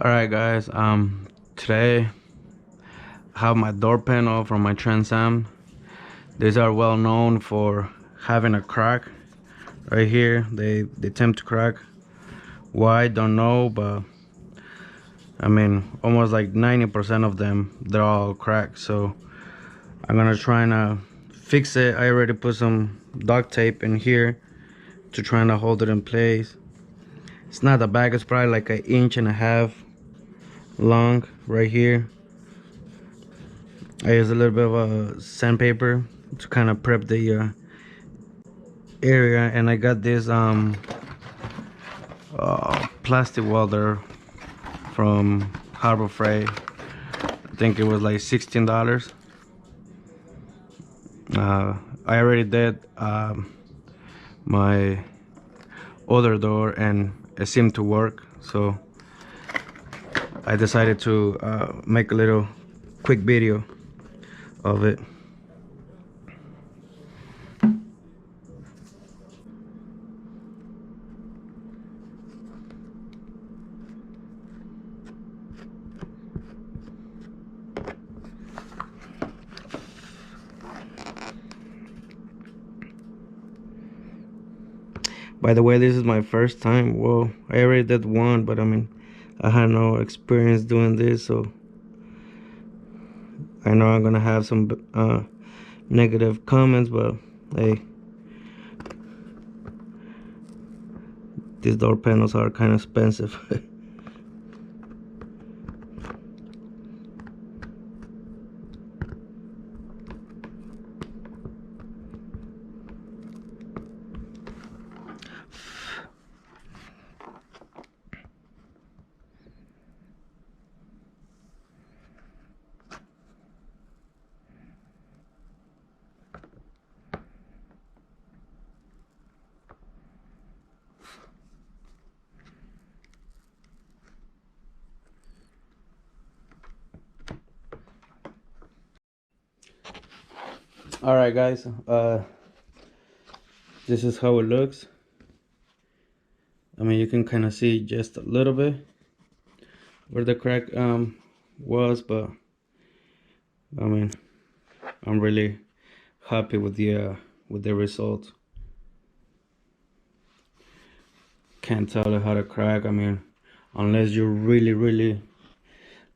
Alright guys, today I have my door panel from my Trans Am. These are well known for having a crack right here. They tend to crack. Why, don't know, but I mean almost like 90% of them, they're all cracked. So I'm gonna try and fix it. I already put some duct tape in here to try and hold it in place. It's not that bad, it's probably like 1.5 inches long right here. I use a little bit of sandpaper to kind of prep the area, and I got this plastic welder from Harbor Freight. I think it was like $16. I already did my other door and it seemed to work, so I decided to make a little quick video of it. By the way, this is my first time. Well, I already did one, but I mean, I had no experience doing this, so I know I'm gonna have some negative comments, but hey, these door panels are kind of expensive. All right, guys. This is how it looks. I mean, you can kind of see just a little bit where the crack was, but I mean, I'm really happy with the result. Can't tell it had a crack. I mean, unless you really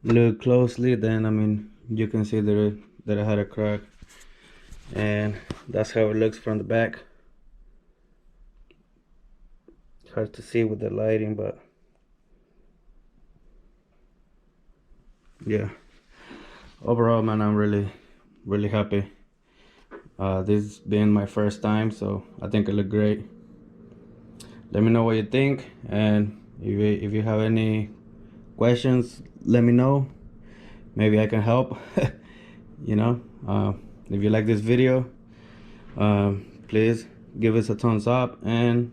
look closely, then I mean, you can see that it had a crack. And that's how it looks from the back. Hard to see with the lighting, but yeah, overall, man, I'm really happy. This being my first time, so I think it looked great. Let me know what you think, and if you have any questions, let me know. Maybe I can help. You know, if you like this video, please give us a thumbs up and